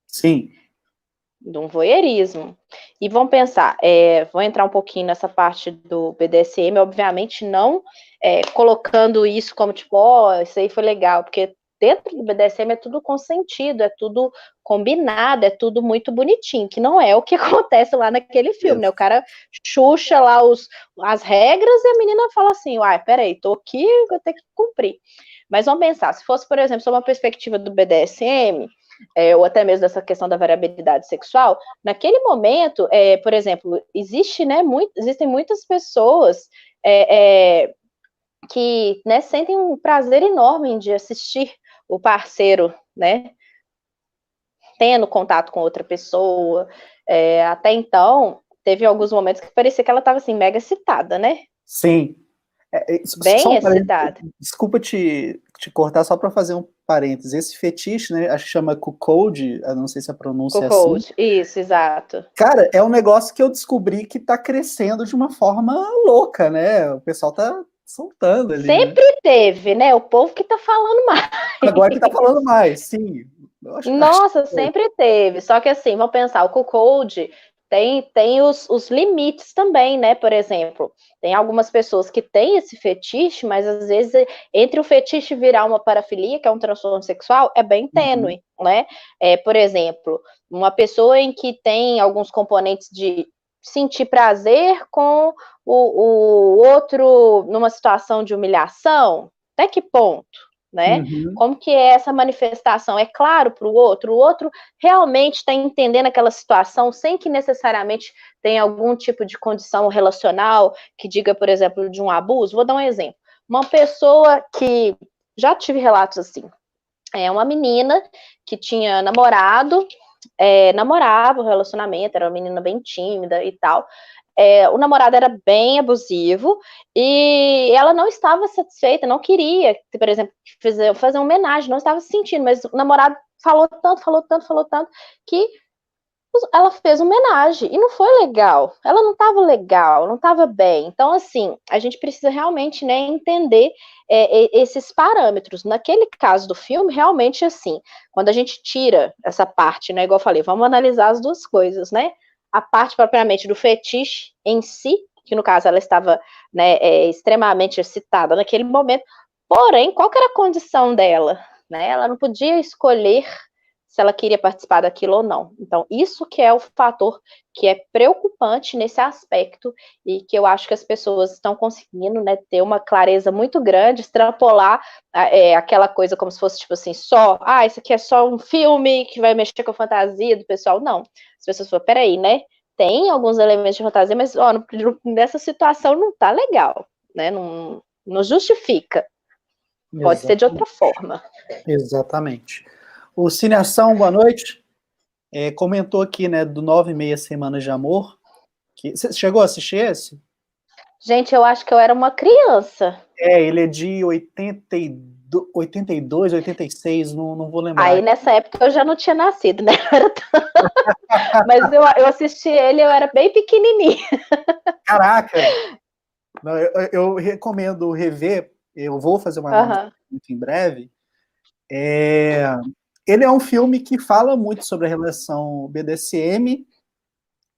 Sim. De um voyeurismo. E vamos pensar, vou entrar um pouquinho nessa parte do BDSM, obviamente não colocando isso como tipo, isso aí foi legal, porque dentro do BDSM é tudo consentido, é tudo combinado, é tudo muito bonitinho, que não é o que acontece lá naquele filme, né? O cara xuxa lá as regras e a menina fala assim, uai, peraí, tô aqui, vou ter que cumprir. Mas vamos pensar, se fosse, por exemplo, sob uma perspectiva do BDSM, ou até mesmo dessa questão da variabilidade sexual, naquele momento, por exemplo, existem muitas pessoas que, né, sentem um prazer enorme de assistir o parceiro, né, tendo contato com outra pessoa. Até então, teve alguns momentos que parecia que ela estava assim, mega excitada, né? Sim. Só Bem um parênteses, excitada. desculpa te cortar, só para fazer um parênteses. Esse fetiche, né, acho que chama cuckold, eu não sei se a pronúncia é assim. Cold. Isso, exato. Cara, é um negócio que eu descobri que tá crescendo de uma forma louca, né? O pessoal tá soltando ali, né? Sempre teve, né? O povo que tá falando mais. Agora que tá falando mais, sim. Nossa, sempre teve. Só que assim, vamos pensar, o cuckold tem os limites também, né? Por exemplo, tem algumas pessoas que têm esse fetiche, mas às vezes entre o fetiche virar uma parafilia, que é um transtorno sexual, é bem tênue, né? Por exemplo, uma pessoa em que tem alguns componentes de sentir prazer com o outro numa situação de humilhação, até que ponto? Né? Como que é essa manifestação? É claro para o outro realmente está entendendo aquela situação sem que necessariamente tenha algum tipo de condição relacional que diga, por exemplo, de um abuso. Vou dar um exemplo. Uma pessoa que já tive relatos assim, é uma menina que tinha namorado, namorava o relacionamento, era uma menina bem tímida e tal. O namorado era bem abusivo e ela não estava satisfeita, não queria, por exemplo, fazer uma homenagem, não estava se sentindo, mas o namorado falou tanto, que ela fez homenagem e não foi legal. Ela não estava legal, não estava bem. Então, assim, a gente precisa realmente, né, entender esses parâmetros. Naquele caso do filme, realmente, assim, quando a gente tira essa parte, né, igual eu falei, vamos analisar as duas coisas, né? A parte propriamente do fetiche em si, que no caso ela estava, né, extremamente excitada naquele momento. Porém, qual que era a condição dela? Né? Ela não podia escolher se ela queria participar daquilo ou não. Então, isso que é o fator que é preocupante nesse aspecto e que eu acho que as pessoas estão conseguindo, né, ter uma clareza muito grande, extrapolar aquela coisa como se fosse, tipo assim, isso aqui é só um filme que vai mexer com a fantasia do pessoal. Não. As pessoas falam, peraí, né? Tem alguns elementos de fantasia, mas nessa situação não tá legal, né? Não justifica. Pode ser de outra forma. Exatamente. O Cineação, boa noite. Comentou aqui, né, do 9,5 Semanas de Amor. Você chegou a assistir esse? Gente, eu acho que eu era uma criança. Ele é de 82, 86, não vou lembrar. Aí nessa época eu já não tinha nascido, né? Mas eu assisti ele, eu era bem pequenininha. Caraca! Não, eu recomendo rever, eu vou fazer uma análise muito em breve. Ele é um filme que fala muito sobre a relação BDSM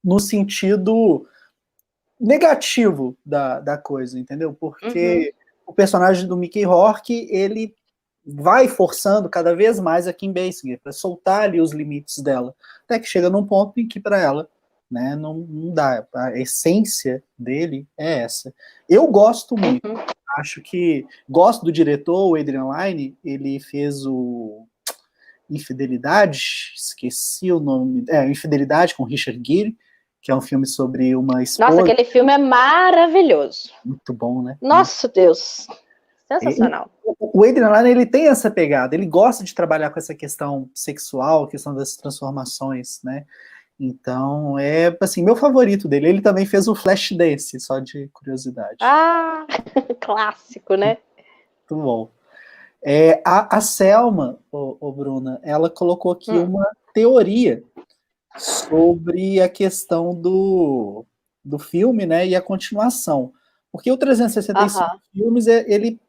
no sentido negativo da coisa, entendeu? Porque o personagem do Mickey Rourke, ele vai forçando cada vez mais a Kim Basinger para soltar ali os limites dela, até que chega num ponto em que para ela, né, não dá. A essência dele é essa. Eu gosto muito. Acho que gosto do diretor, o Adrian Lyne. Ele fez o Infidelidade, esqueci o nome, Infidelidade com Richard Gere, que é um filme sobre uma esposa. Nossa, aquele filme é maravilhoso. Muito bom, né? Nossa, Deus. Sensacional. O Adrian Lyne, ele tem essa pegada, ele gosta de trabalhar com essa questão sexual, questão das transformações, né? Então, assim, meu favorito dele. Ele também fez o Flashdance, só de curiosidade. Clássico, né? Muito bom. A Selma, Bruna, ela colocou aqui uma teoria sobre a questão do filme, né, e a continuação. Porque o 365 filmes, ele...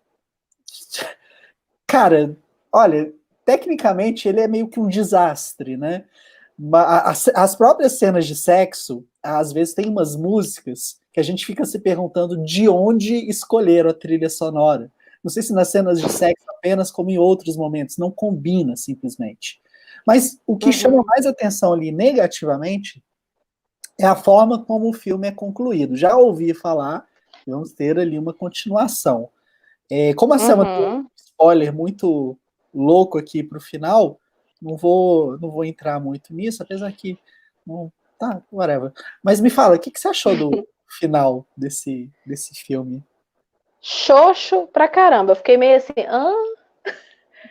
Cara, olha, tecnicamente ele é meio que um desastre, né? As próprias cenas de sexo, às vezes tem umas músicas que a gente fica se perguntando de onde escolheram a trilha sonora. Não sei se nas cenas de sexo apenas, como em outros momentos, não combina simplesmente. Mas o que chama mais atenção ali negativamente é a forma como o filme é concluído. Já ouvi falar que vamos ter ali uma continuação. Como a Selma tem um spoiler muito louco aqui para o final, não vou entrar muito nisso, apesar que tá, whatever. Mas me fala, o que você achou do final desse filme? Xoxo pra caramba. Eu fiquei meio assim,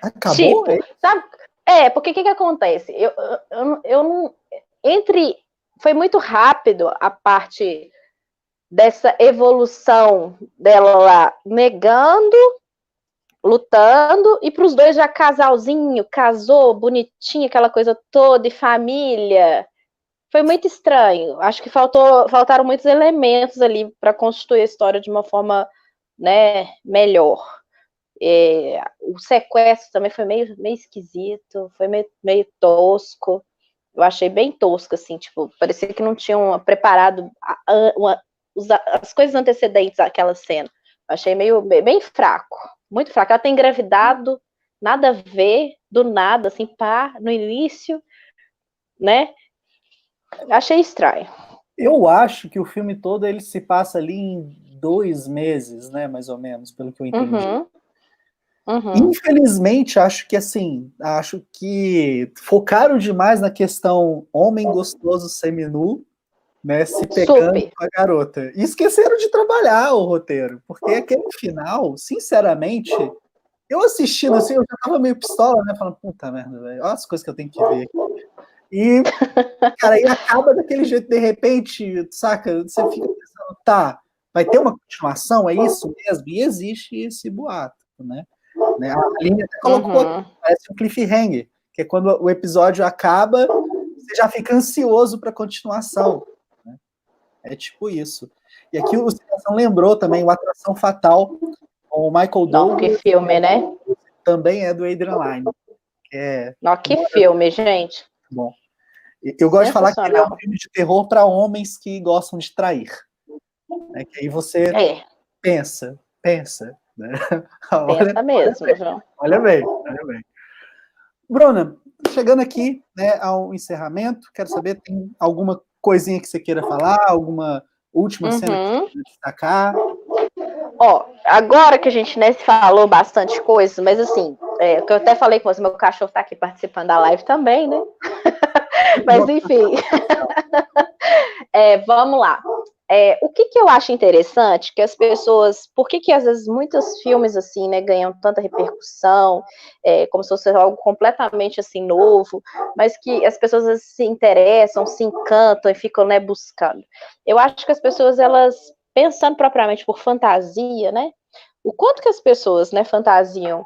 Acabou? Tipo, sabe? Porque o que acontece? Eu não. Foi muito rápido a parte dessa evolução dela lá negando, lutando, e para os dois já casalzinho, casou, bonitinho, aquela coisa toda, e família. Foi muito estranho. Acho que faltaram muitos elementos ali para constituir a história de uma forma né, melhor. O sequestro também foi meio esquisito, foi meio tosco. Eu achei bem tosco, assim, tipo, parecia que não tinham preparado as coisas antecedentes àquela cena. Eu achei bem fraco, muito fraco. Ela tem engravidado, nada a ver, do nada, assim, pá, no início, né? Achei estranho. Eu acho que o filme todo ele se passa ali em 2 meses, né, mais ou menos, pelo que eu entendi. Infelizmente, acho que focaram demais na questão homem gostoso seminu, né, se pegando Super. com a garota. E esqueceram de trabalhar o roteiro, porque aquele final, sinceramente, eu assistindo assim, eu já tava meio pistola, né, falando, puta merda, velho, olha as coisas que eu tenho que ver aqui. E, cara, aí acaba daquele jeito, de repente, saca, você fica pensando, tá, vai ter uma continuação, é isso mesmo? E existe esse boato, né? A Aline até colocou aqui, parece um cliffhanger, que é quando o episódio acaba, você já fica ansioso para a continuação. Né? É tipo isso. E aqui o Citação lembrou também o Atração Fatal, com o Michael Douglas. Que filme, né? Também é do Adrian Lyne. Que filme, gente. Bom. Eu gosto de falar que ele é um filme de terror para homens que gostam de trair. Né? Que aí você pensa. Né? Pensa mesmo, João. Olha bem. Bruna, chegando aqui, né, ao encerramento, quero saber, tem alguma coisinha que você queira falar, alguma última cena que você queira destacar? Agora que a gente, né, falou bastante coisa, mas assim, que eu até falei com você, meu cachorro tá aqui participando da live também, né? Mas enfim. Vamos lá. O que eu acho interessante, que as pessoas, por que às vezes muitos filmes assim, né, ganham tanta repercussão, como se fosse algo completamente assim novo, mas que as pessoas se interessam, se encantam e ficam, né, buscando. Eu acho que as pessoas, elas, pensando propriamente por fantasia, né, o quanto que as pessoas, né, fantasiam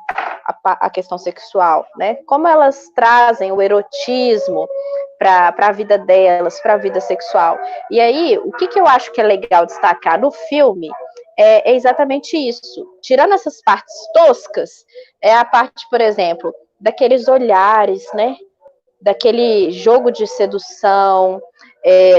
a questão sexual, né, como elas trazem o erotismo para a vida delas, para a vida sexual. E aí, o que eu acho que é legal destacar no filme é exatamente isso. Tirando essas partes toscas, é a parte, por exemplo, daqueles olhares, né? Daquele jogo de sedução,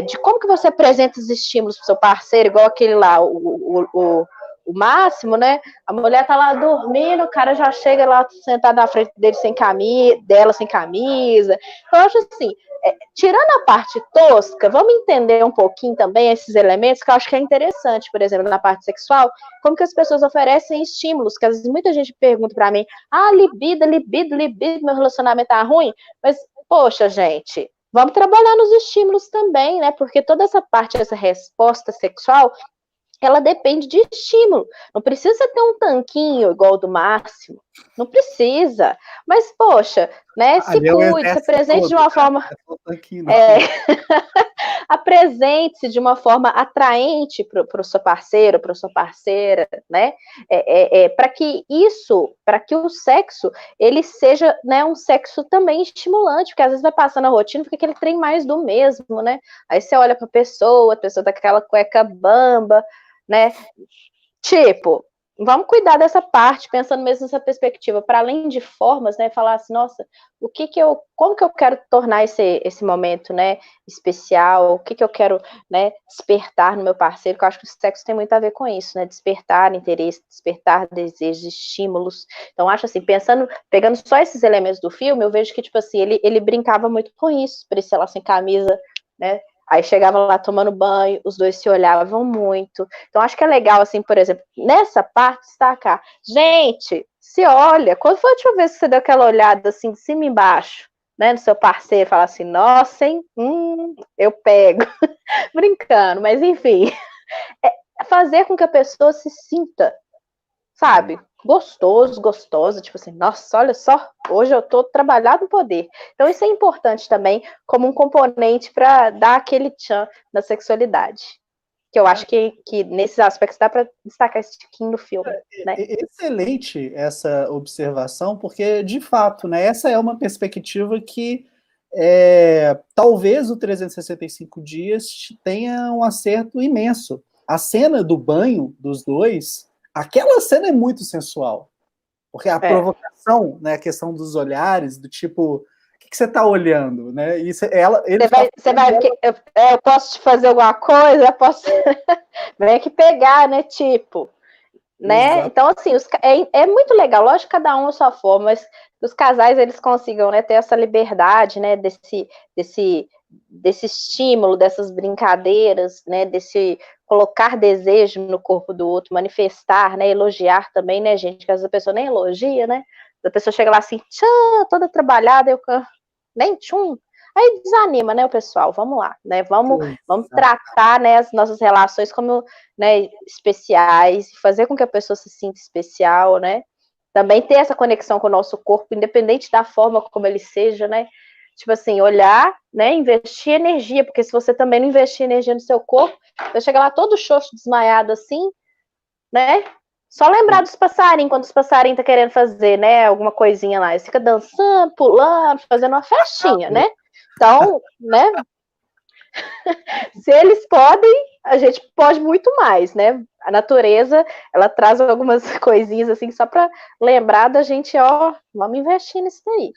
de como que você apresenta os estímulos para o seu parceiro, igual aquele lá, o Máximo, né? A mulher tá lá dormindo, o cara já chega lá sentado na frente dele dela sem camisa. Então, eu acho assim, tirando a parte tosca, vamos entender um pouquinho também esses elementos que eu acho que é interessante, por exemplo, na parte sexual, como que as pessoas oferecem estímulos, que às vezes muita gente pergunta para mim, libido, meu relacionamento tá ruim, mas, poxa, gente, vamos trabalhar nos estímulos também, né? Porque toda essa parte, essa resposta sexual, ela depende de estímulo. Não precisa ter um tanquinho igual do Máximo. Não precisa. Mas, poxa, né? Se cuide, se apresente de uma forma. Apresente-se de uma forma atraente para o seu parceiro, para a sua parceira, né? Para que o sexo, ele seja, né, um sexo também estimulante, porque às vezes vai passando a rotina, fica aquele trem mais do mesmo, né? Aí você olha para a pessoa tá com aquela cueca bamba, né? Tipo, vamos cuidar dessa parte, pensando mesmo nessa perspectiva, para além de formas, né? Falar assim, nossa, como que eu quero tornar esse momento, né, especial? O que eu quero, né, despertar no meu parceiro? Que eu acho que o sexo tem muito a ver com isso, né? Despertar interesse, despertar desejos, estímulos. Então, acho assim, pegando só esses elementos do filme, eu vejo que, tipo assim, ele brincava muito com isso, parecia lá sem camisa, né? Aí chegava lá tomando banho, os dois se olhavam muito. Então, acho que é legal, assim, por exemplo, nessa parte, destacar. Gente, se olha, quando foi a última vez que você deu aquela olhada, assim, de cima e embaixo, né, no seu parceiro, falar assim, nossa, hein, eu pego. Brincando, mas enfim. Fazer com que a pessoa se sinta, sabe, gostosa, tipo assim, nossa, olha só, hoje eu tô trabalhado no poder. Então isso é importante também como um componente para dar aquele tchan na sexualidade. Que eu acho que nesses aspectos dá para destacar esse tiquinho no filme. Né? Excelente essa observação, porque, de fato, né, essa é uma perspectiva que talvez o 365 dias tenha um acerto imenso. A cena do banho dos dois aquela cena é muito sensual. Porque a provocação, né, a questão dos olhares, do tipo, o que você está olhando, né? Isso, você vai eu posso te fazer alguma coisa? Eu posso... Vem aqui pegar, né? Tipo, né? Exato. Então, assim, é muito legal. Lógico que cada um a sua forma, mas os casais, eles consigam, né, ter essa liberdade, né, desse estímulo, dessas brincadeiras, né, desse colocar desejo no corpo do outro, manifestar, né, elogiar também, né, gente, que às vezes a pessoa nem elogia, né, a pessoa chega lá assim, tchã, toda trabalhada, eu nem tchum, aí desanima, né, o pessoal, vamos lá, né, vamos tratar, né, as nossas relações como, né, especiais, fazer com que a pessoa se sinta especial, né, também ter essa conexão com o nosso corpo, independente da forma como ele seja, né, tipo assim, olhar, né, investir energia, porque se você também não investir energia no seu corpo, você chega lá todo xoxo, desmaiado assim, né, só lembrar dos passarinhos, quando os passarinhos tá querendo fazer, né, alguma coisinha lá, eles ficam dançando, pulando, fazendo uma festinha, né, então, né, se eles podem, a gente pode muito mais, né, a natureza, ela traz algumas coisinhas assim, só para lembrar da gente, ó, vamos investir nisso daí.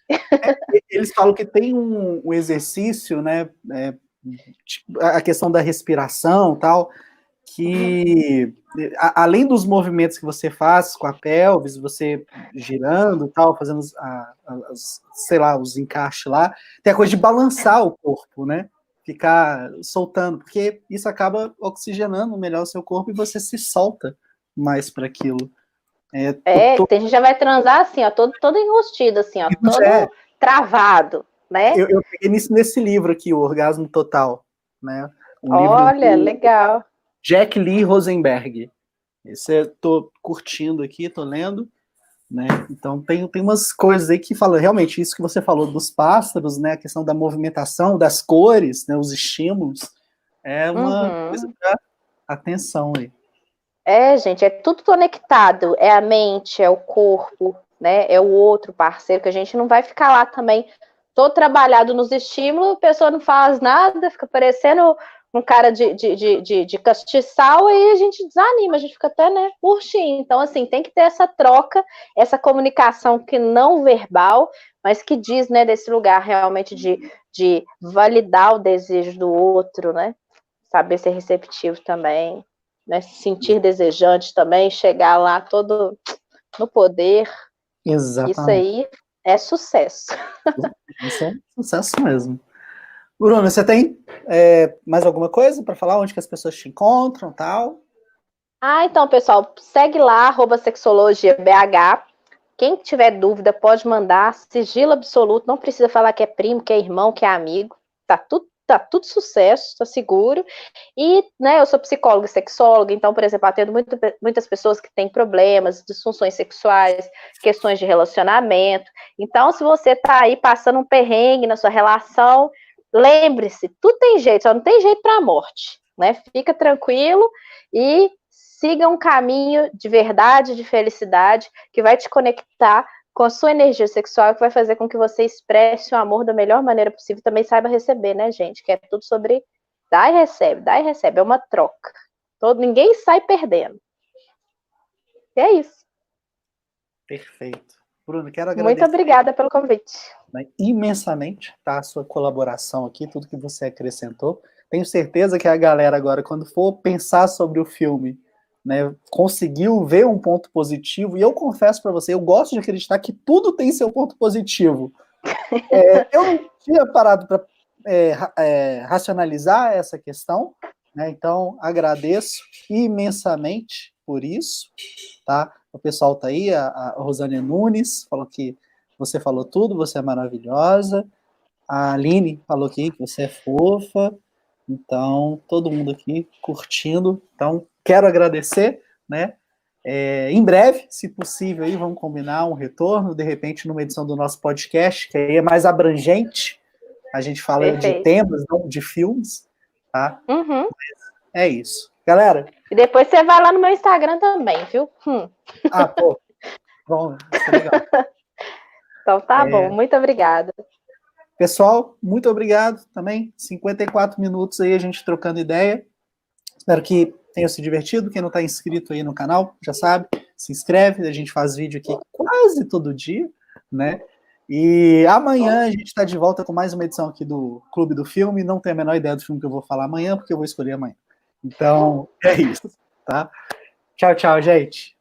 Eles falam que tem um exercício, né, a questão da respiração e tal, que além dos movimentos que você faz com a pelvis, você girando e tal, fazendo sei lá, os encaixes lá, tem a coisa de balançar o corpo, né? Ficar soltando, porque isso acaba oxigenando melhor o seu corpo e você se solta mais para aquilo. Tem gente que já vai transar assim, ó, todo enrustido, assim, ó, todo travado, né? Eu peguei nesse livro aqui, O Orgasmo Total, né? Olha, legal. Jack Lee Rosenberg. Esse eu tô curtindo aqui, tô lendo, né? Então tem umas coisas aí que falam, realmente, isso que você falou dos pássaros, né? A questão da movimentação, das cores, né? Os estímulos, é uma coisa para atenção aí. Gente, é tudo conectado, é a mente, é o corpo, né? É o outro parceiro, que a gente não vai ficar lá também todo trabalhado nos estímulos, a pessoa não faz nada, fica parecendo um cara de castiçal, aí a gente desanima, a gente fica até, né, murchinho. Então, assim, tem que ter essa troca, essa comunicação que não verbal, mas que diz, né, desse lugar realmente de validar o desejo do outro, né? Saber ser receptivo também, né? Se sentir desejante também, chegar lá todo no poder. Exatamente. Isso aí é sucesso. Isso é sucesso mesmo. Bruno, você tem mais alguma coisa para falar? Onde que as pessoas te encontram, tal? Então, pessoal, segue lá, @sexologiabh. Quem tiver dúvida pode mandar, sigilo absoluto, não precisa falar que é primo, que é irmão, que é amigo. Tá tudo sucesso, tá seguro. E, né, eu sou psicóloga e sexóloga, então, por exemplo, atendo muitas pessoas que têm problemas, disfunções sexuais, questões de relacionamento. Então, se você tá aí passando um perrengue na sua relação, lembre-se, tudo tem jeito, só não tem jeito para a morte, né? Fica tranquilo e siga um caminho de verdade, de felicidade, que vai te conectar com a sua energia sexual, que vai fazer com que você expresse o amor da melhor maneira possível, também saiba receber, né, gente? Que é tudo sobre dá e recebe, é uma troca. Ninguém sai perdendo. E é isso. Perfeito. Bruno, quero agradecer. Muito obrigada pelo convite. Imensamente, tá? A sua colaboração aqui, tudo que você acrescentou. Tenho certeza que a galera agora, quando for pensar sobre o filme, né, conseguiu ver um ponto positivo, e eu confesso para você, eu gosto de acreditar que tudo tem seu ponto positivo. Eu não tinha parado para racionalizar essa questão, né, então agradeço imensamente por isso, tá? O pessoal tá aí, a Rosânia Nunes falou que você falou tudo, você é maravilhosa. A Aline falou aqui que você é fofa. Então, todo mundo aqui curtindo. Então, quero agradecer, né? Em breve, se possível, aí, vamos combinar um retorno, de repente, numa edição do nosso podcast, que aí é mais abrangente. A gente fala Perfeito. de temas, não de filmes, tá? Uhum. É isso. Galera. E depois você vai lá no meu Instagram também, viu? Pô. Bom, isso é legal. Então tá bom, muito obrigada. Pessoal, muito obrigado também. 54 minutos aí a gente trocando ideia. Espero que tenham se divertido. Quem não está inscrito aí no canal, já sabe, se inscreve. A gente faz vídeo aqui quase todo dia, né? E amanhã a gente está de volta com mais uma edição aqui do Clube do Filme. Não tenho a menor ideia do filme que eu vou falar amanhã, porque eu vou escolher amanhã. Então, é isso, tá? Tchau, tchau, gente.